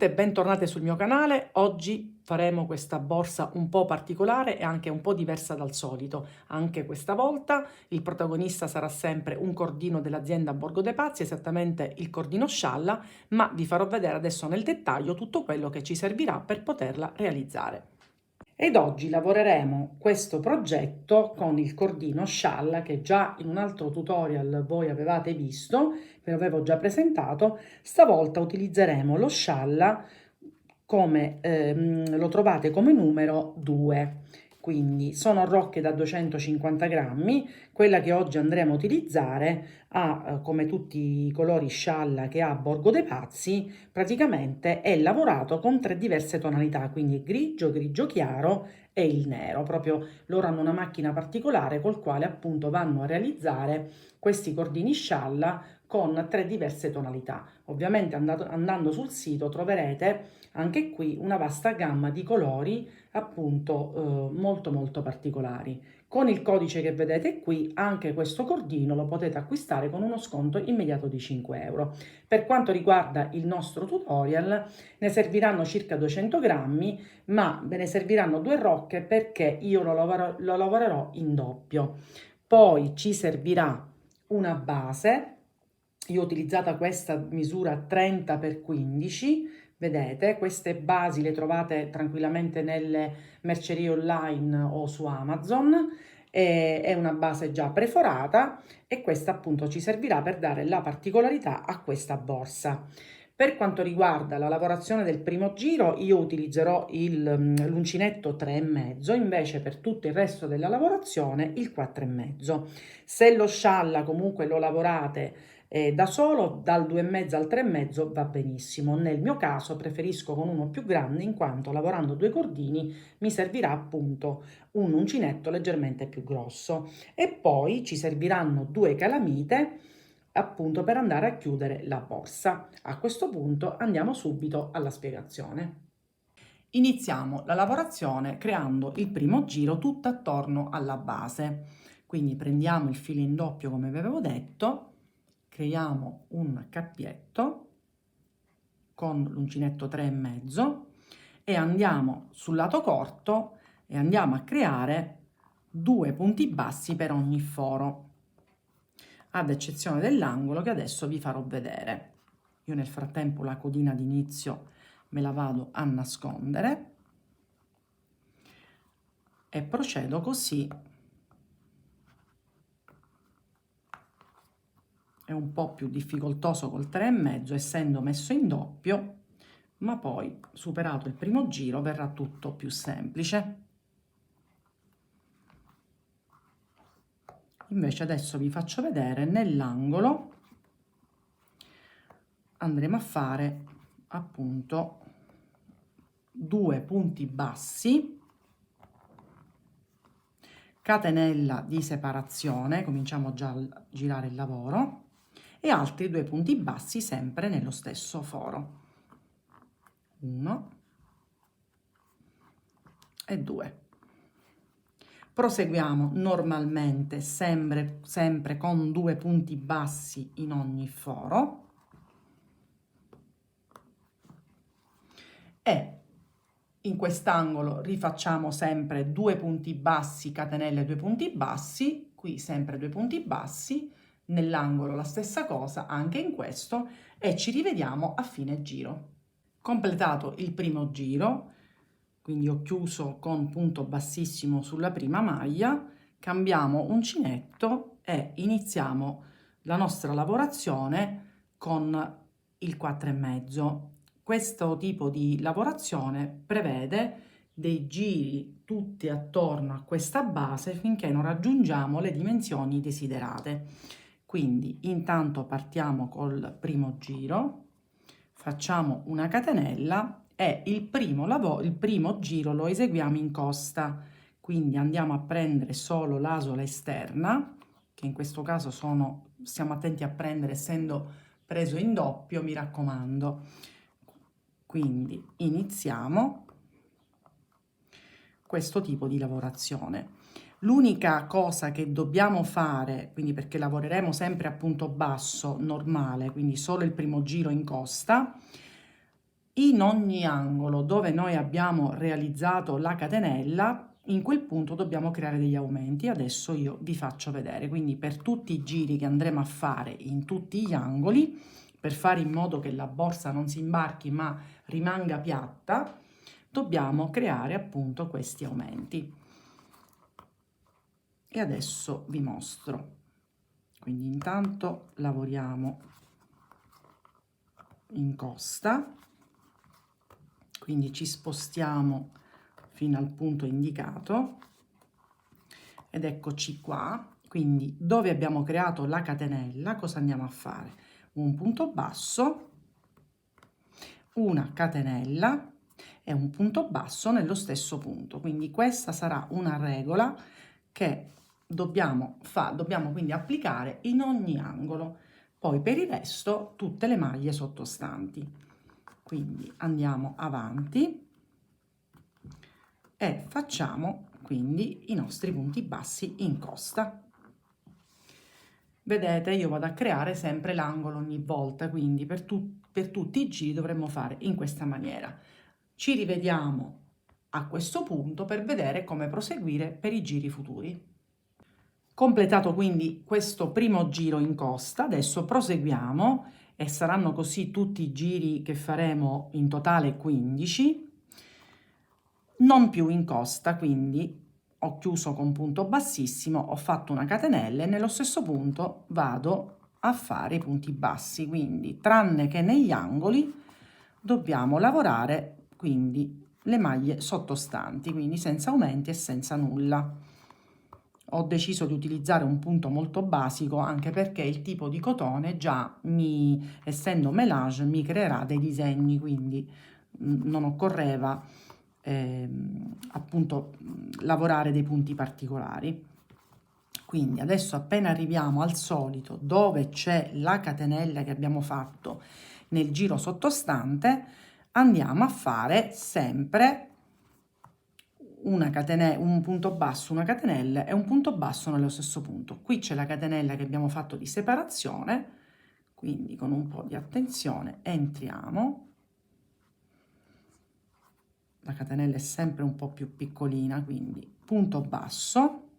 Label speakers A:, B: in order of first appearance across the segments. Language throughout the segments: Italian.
A: e bentornate sul mio canale. Oggi faremo questa borsa un po' particolare e anche un po' diversa dal solito. Anche questa volta il protagonista sarà sempre un cordino dell'azienda Borgo dei Pazzi, esattamente il cordino scialla, ma vi farò vedere adesso nel dettaglio tutto quello che ci servirà per poterla realizzare. Ed oggi lavoreremo questo progetto con il cordino scialla che già in un altro tutorial voi avevate visto, ve l'avevo già presentato. Stavolta utilizzeremo lo scialla come lo trovate come numero 2. Quindi sono rocche da 250 grammi, quella che oggi andremo a utilizzare ha, come tutti i colori scialla che ha Borgo dei Pazzi, praticamente è lavorato con 3 diverse tonalità, quindi grigio, grigio chiaro e il nero. Proprio loro hanno una macchina particolare col quale appunto vanno a realizzare questi cordini scialla con 3 diverse tonalità. Ovviamente andando sul sito troverete anche qui una vasta gamma di colori appunto molto particolari. Con il codice che vedete qui anche questo cordino lo potete acquistare con uno sconto immediato di 5 euro. Per quanto riguarda il nostro tutorial ne serviranno circa 200 grammi, ma ve ne serviranno 2 rocche perché io lo lavorerò in doppio. Poi ci servirà una base. Io ho utilizzata questa misura 30 x 15. Vedete, queste basi le trovate tranquillamente nelle mercerie online o su Amazon. È una base già preforata e questa appunto ci servirà per dare la particolarità a questa borsa. Per quanto riguarda la lavorazione del primo giro, io utilizzerò l'uncinetto 3,5, invece per tutto il resto della lavorazione il 4,5. Se lo scialla comunque lo lavorate da solo, dal 2,5 al 3,5 va benissimo. Nel mio caso preferisco con uno più grande, in quanto lavorando 2 cordini mi servirà appunto un uncinetto leggermente più grosso. E poi ci serviranno 2 calamite appunto per andare a chiudere la borsa. A questo punto andiamo subito alla spiegazione. Iniziamo la lavorazione creando il primo giro tutto attorno alla base. Quindi prendiamo il filo in doppio come vi avevo detto, creiamo un cappietto con l'uncinetto 3,5 e andiamo sul lato corto e andiamo a creare 2 punti bassi per ogni foro, ad eccezione dell'angolo che adesso vi farò vedere. Io nel frattempo la codina d'inizio me la vado a nascondere e procedo così. È un po' più difficoltoso col 3,5 essendo messo in doppio, ma poi superato il primo giro verrà tutto più semplice. Invece adesso vi faccio vedere nell'angolo andremo a fare appunto 2 punti bassi, catenella di separazione, cominciamo già a girare il lavoro, e altri 2 punti bassi sempre nello stesso foro, 1 e 2. Proseguiamo normalmente sempre con 2 punti bassi in ogni foro e in quest'angolo rifacciamo sempre 2 punti bassi, catenelle 2 punti bassi, qui sempre 2 punti bassi, nell'angolo la stessa cosa anche in questo e ci rivediamo a fine giro. Completato il primo giro, quindi ho chiuso con punto bassissimo sulla prima maglia, cambiamo uncinetto e iniziamo la nostra lavorazione con il 4,5. Questo tipo di lavorazione prevede dei giri tutti attorno a questa base finché non raggiungiamo le dimensioni desiderate. Quindi intanto partiamo col primo giro, facciamo una catenella e il primo giro lo eseguiamo in costa, quindi andiamo a prendere solo l'asola esterna, che in questo caso stiamo attenti a prendere essendo preso in doppio, mi raccomando. Quindi iniziamo questo tipo di lavorazione. L'unica cosa che dobbiamo fare, quindi perché lavoreremo sempre a punto basso normale, quindi solo il primo giro in costa, In ogni angolo dove noi abbiamo realizzato la catenella, in quel punto dobbiamo creare degli aumenti. Adesso io vi faccio vedere, quindi per tutti i giri che andremo a fare in tutti gli angoli, per fare in modo che la borsa non si imbarchi ma rimanga piatta, dobbiamo creare appunto questi aumenti. E adesso vi mostro. Quindi intanto lavoriamo in costa, quindi ci spostiamo fino al punto indicato ed eccoci qua. Quindi dove abbiamo creato la catenella, cosa andiamo a fare? Un punto basso, una catenella e un punto basso nello stesso punto. Quindi questa sarà una regola che dobbiamo quindi applicare in ogni angolo. Poi per il resto tutte le maglie sottostanti. Quindi andiamo avanti e facciamo quindi i nostri punti bassi in costa. Vedete, io vado a creare sempre l'angolo ogni volta, quindi per tutti i giri dovremmo fare in questa maniera. Ci rivediamo a questo punto per vedere come proseguire per i giri futuri. Completato quindi questo primo giro in costa, adesso proseguiamo e saranno così tutti i giri che faremo, in totale 15, non più in costa, quindi ho chiuso con punto bassissimo, ho fatto una catenella e nello stesso punto vado a fare i punti bassi, quindi tranne che negli angoli dobbiamo lavorare quindi le maglie sottostanti, quindi senza aumenti e senza nulla. Ho deciso di utilizzare un punto molto basico anche perché il tipo di cotone già essendo mélange mi creerà dei disegni, quindi non occorreva appunto lavorare dei punti particolari. Quindi adesso appena arriviamo al solito dove c'è la catenella che abbiamo fatto nel giro sottostante, andiamo a fare sempre una catenella, un punto basso, una catenella e un punto basso nello stesso punto. Qui c'è la catenella che abbiamo fatto di separazione, quindi con un po' di attenzione entriamo. La catenella è sempre un po' più piccolina, quindi punto basso,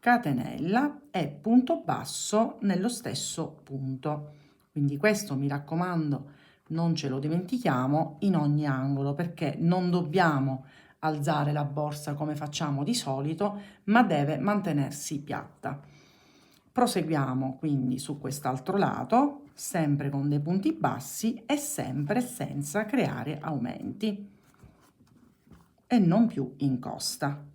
A: catenella e punto basso nello stesso punto. Quindi questo, mi raccomando, non ce lo dimentichiamo in ogni angolo, perché non dobbiamo alzare la borsa come facciamo di solito, ma deve mantenersi piatta. Proseguiamo quindi su quest'altro lato, sempre con dei punti bassi e sempre senza creare aumenti e non più in costa.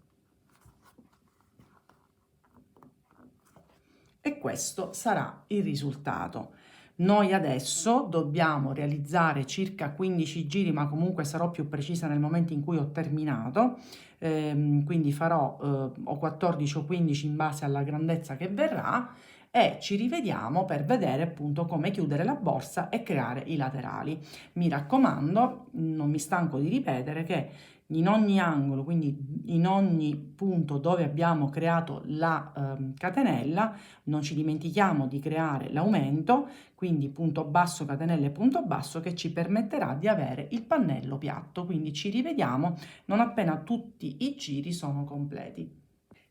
A: E questo sarà il risultato. Noi adesso dobbiamo realizzare circa 15 giri, ma comunque sarò più precisa nel momento in cui ho terminato, quindi farò o 14 o 15 in base alla grandezza che verrà, e ci rivediamo per vedere appunto come chiudere la borsa e creare i laterali. Mi raccomando, non mi stanco di ripetere che in ogni angolo, quindi in ogni punto dove abbiamo creato la catenella, non ci dimentichiamo di creare l'aumento, quindi punto basso, catenella e punto basso, che ci permetterà di avere il pannello piatto. Quindi ci rivediamo non appena tutti i giri sono completi.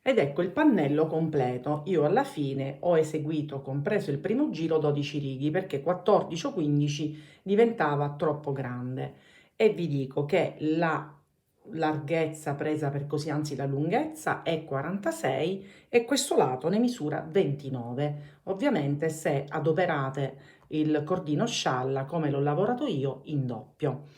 A: Ed ecco il pannello completo. Io alla fine ho eseguito, compreso il primo giro, 12 righe perché 14 o 15 diventava troppo grande, e vi dico che la larghezza presa per così, anzi la lunghezza è 46 e questo lato ne misura 29. Ovviamente se adoperate il cordino scialla come l'ho lavorato io in doppio.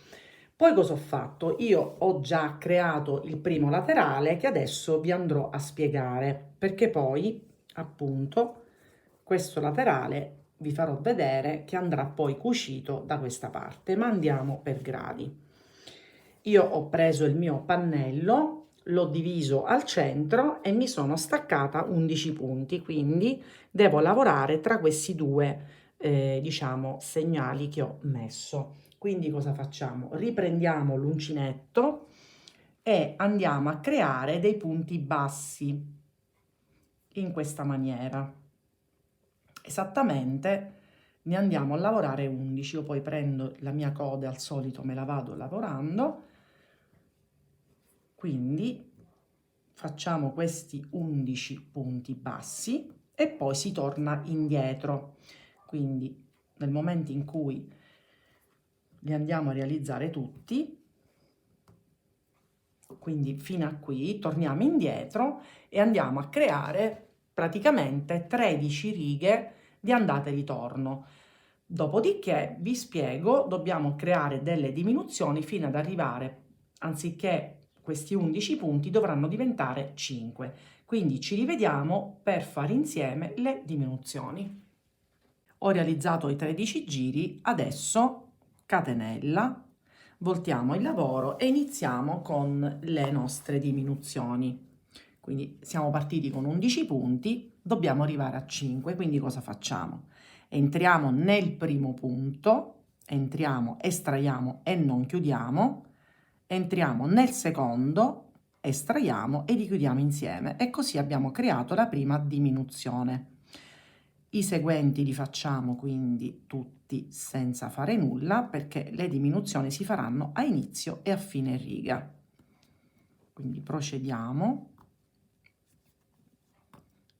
A: Poi cosa ho fatto? Io ho già creato il primo laterale che adesso vi andrò a spiegare, perché poi appunto questo laterale vi farò vedere che andrà poi cucito da questa parte, ma andiamo per gradi. Io ho preso il mio pannello, l'ho diviso al centro e mi sono staccata 11 punti, quindi devo lavorare tra questi due diciamo segnali che ho messo. Quindi cosa facciamo? Riprendiamo l'uncinetto e andiamo a creare dei punti bassi in questa maniera, esattamente ne andiamo a lavorare 11. Io poi prendo la mia coda, al solito me la vado lavorando, quindi facciamo questi 11 punti bassi e poi si torna indietro. Quindi nel momento in cui li andiamo a realizzare tutti, quindi fino a qui, torniamo indietro e andiamo a creare praticamente 13 righe di andata e ritorno. Dopodiché vi spiego, dobbiamo creare delle diminuzioni fino ad arrivare, anziché questi 11 punti, dovranno diventare 5. Quindi ci rivediamo per fare insieme le diminuzioni. Ho realizzato i 13 giri, adesso catenella, voltiamo il lavoro e iniziamo con le nostre diminuzioni. Quindi siamo partiti con 11 punti, dobbiamo arrivare a 5, quindi cosa facciamo? Entriamo nel primo punto, entriamo, estraiamo e non chiudiamo, entriamo nel secondo, estraiamo e li chiudiamo insieme e così abbiamo creato la prima diminuzione. I seguenti li facciamo quindi tutti senza fare nulla perché le diminuzioni si faranno a inizio e a fine riga. Quindi procediamo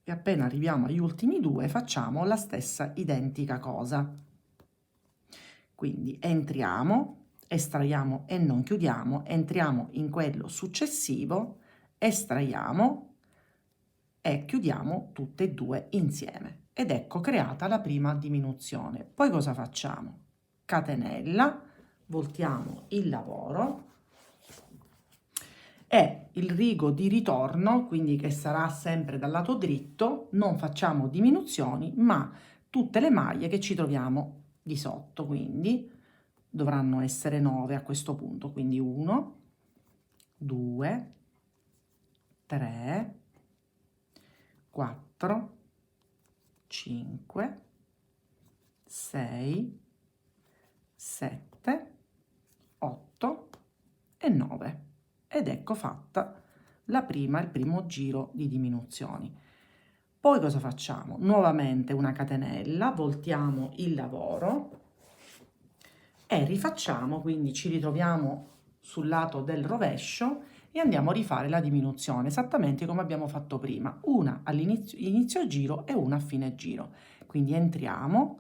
A: e appena arriviamo agli ultimi due facciamo la stessa identica cosa. Quindi entriamo, estraiamo e non chiudiamo, entriamo in quello successivo, estraiamo e chiudiamo tutte e due insieme. Ed ecco creata la prima diminuzione. Poi cosa facciamo? Catenella, voltiamo il lavoro e il rigo di ritorno, quindi che sarà sempre dal lato dritto, non facciamo diminuzioni, ma tutte le maglie che ci troviamo di sotto, quindi dovranno essere 9 a questo punto, quindi 1, 2, 3, 4, 5, 6, 7, 8 e 9. Ed ecco fatta il primo giro di diminuzioni. Poi cosa facciamo? Nuovamente una catenella, voltiamo il lavoro e rifacciamo, quindi ci ritroviamo sul lato del rovescio e andiamo a rifare la diminuzione esattamente come abbiamo fatto prima, una all'inizio giro e una a fine giro. Quindi entriamo,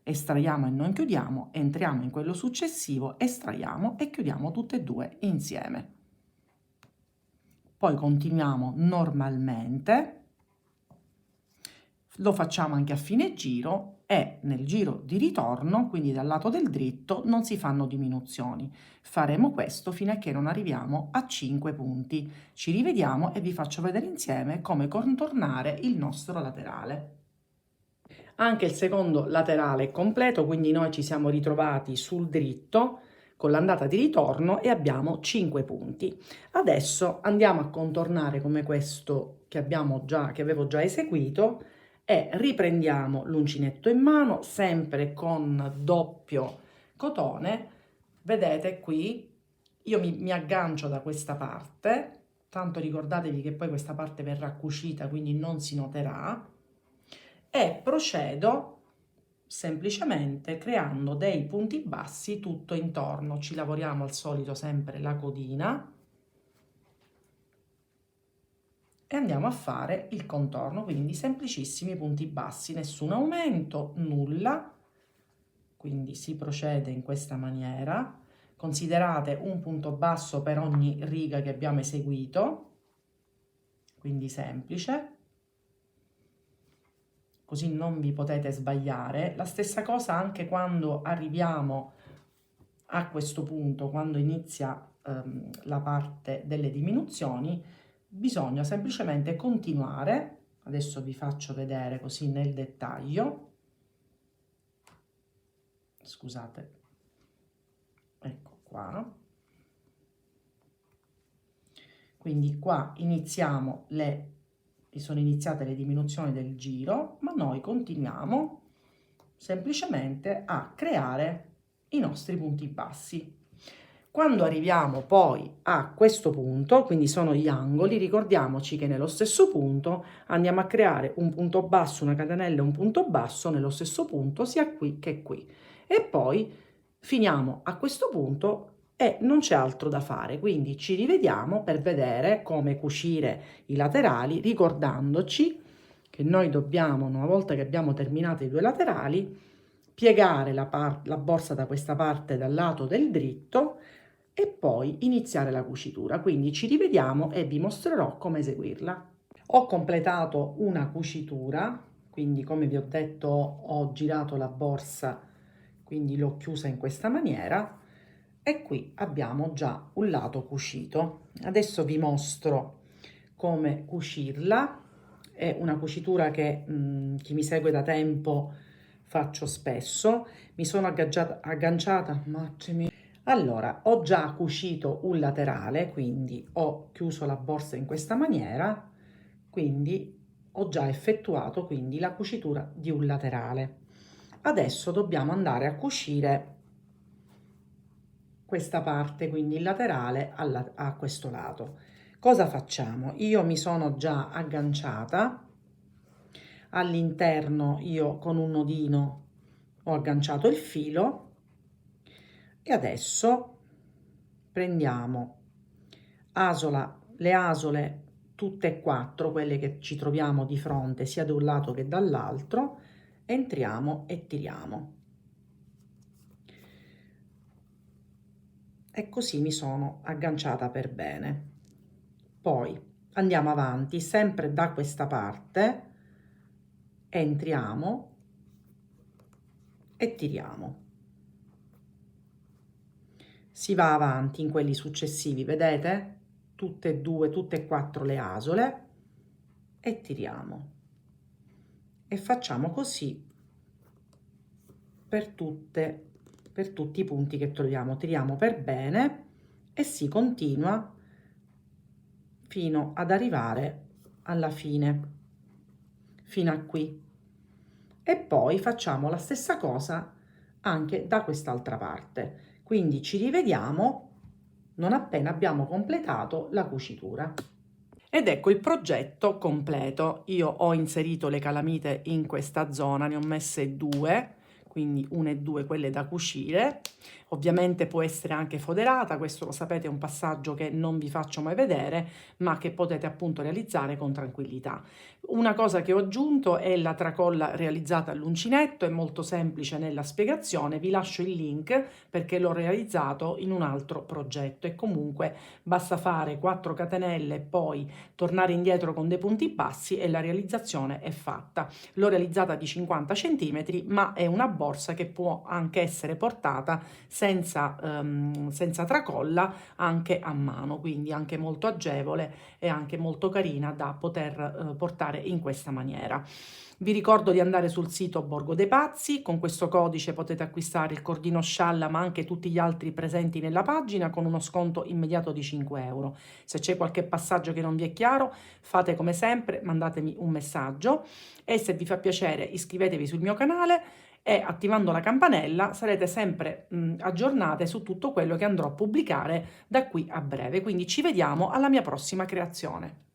A: estraiamo e non chiudiamo, entriamo in quello successivo, estraiamo e chiudiamo tutte e due insieme. Poi continuiamo normalmente, lo facciamo anche a fine giro e nel giro di ritorno, quindi dal lato del dritto, non si fanno diminuzioni. Faremo questo fino a che non arriviamo a 5 punti. Ci rivediamo e vi faccio vedere insieme come contornare il nostro laterale. Anche il secondo laterale è completo, quindi noi ci siamo ritrovati sul dritto con l'andata di ritorno e abbiamo 5 punti. Adesso andiamo a contornare come questo che avevo già eseguito e riprendiamo l'uncinetto in mano, sempre con doppio cotone. Vedete qui, io mi aggancio da questa parte, tanto ricordatevi che poi questa parte verrà cucita, quindi non si noterà, e procedo semplicemente creando dei punti bassi tutto intorno. Ci lavoriamo al solito sempre la codina e andiamo a fare il contorno, quindi semplicissimi punti bassi, nessun aumento, nulla, quindi si procede in questa maniera. Considerate un punto basso per ogni riga che abbiamo eseguito, quindi semplice, così non vi potete sbagliare. La stessa cosa anche quando arriviamo a questo punto, quando inizia la parte delle diminuzioni, bisogna semplicemente continuare. Adesso vi faccio vedere così nel dettaglio. Scusate, ecco qua. Quindi qua sono iniziate le diminuzioni del giro, ma noi continuiamo semplicemente a creare i nostri punti bassi. Quando arriviamo poi a questo punto, quindi sono gli angoli, ricordiamoci che nello stesso punto andiamo a creare un punto basso, una catenella e un punto basso nello stesso punto, sia qui che qui. E poi finiamo a questo punto e non c'è altro da fare, quindi ci rivediamo per vedere come cucire i laterali, ricordandoci che noi dobbiamo, una volta che abbiamo terminato i due laterali, piegare la borsa da questa parte dal lato del dritto e poi iniziare la cucitura. Quindi ci rivediamo e vi mostrerò come eseguirla. Ho completato una cucitura, quindi come vi ho detto ho girato la borsa, quindi l'ho chiusa in questa maniera e qui abbiamo già un lato cucito. Adesso vi mostro come cucirla. È una cucitura che chi mi segue da tempo faccio spesso. Mi sono agganciata, allora, ho già cucito un laterale, quindi ho chiuso la borsa in questa maniera, quindi ho già effettuato quindi la cucitura di un laterale. Adesso dobbiamo andare a cucire questa parte, quindi il laterale a questo lato. Cosa facciamo? Io mi sono già agganciata, all'interno io con un nodino ho agganciato il filo e adesso prendiamo le asole tutte e quattro, quelle che ci troviamo di fronte sia da un lato che dall'altro, entriamo e tiriamo. E così mi sono agganciata per bene. Poi andiamo avanti, sempre da questa parte, entriamo e tiriamo. Si va avanti in quelli successivi, vedete? Tutte e due, tutte e quattro le asole e tiriamo. E facciamo così per tutti i punti che troviamo. Tiriamo per bene e si continua fino ad arrivare alla fine, fino a qui. E poi facciamo la stessa cosa anche da quest'altra parte. Quindi ci rivediamo non appena abbiamo completato la cucitura. Ed ecco il progetto completo. Io ho inserito le calamite in questa zona, ne ho messe due, quindi una e due quelle da cucire. Ovviamente può essere anche foderata, questo lo sapete, è un passaggio che non vi faccio mai vedere, ma che potete appunto realizzare con tranquillità. Una cosa che ho aggiunto è la tracolla realizzata all'uncinetto, è molto semplice nella spiegazione, vi lascio il link perché l'ho realizzato in un altro progetto e comunque basta fare 4 catenelle e poi tornare indietro con dei punti bassi e la realizzazione è fatta. L'ho realizzata di 50 cm, ma è una borsa che può anche essere portata senza tracolla anche a mano, quindi anche molto agevole e anche molto carina da poter portare in questa maniera. Vi ricordo di andare sul sito Borgo dei Pazzi, con questo codice potete acquistare il cordino scialla ma anche tutti gli altri presenti nella pagina con uno sconto immediato di 5 euro. Se c'è qualche passaggio che non vi è chiaro fate come sempre, mandatemi un messaggio e se vi fa piacere iscrivetevi sul mio canale e attivando la campanella sarete sempre aggiornate su tutto quello che andrò a pubblicare da qui a breve. Quindi ci vediamo alla mia prossima creazione.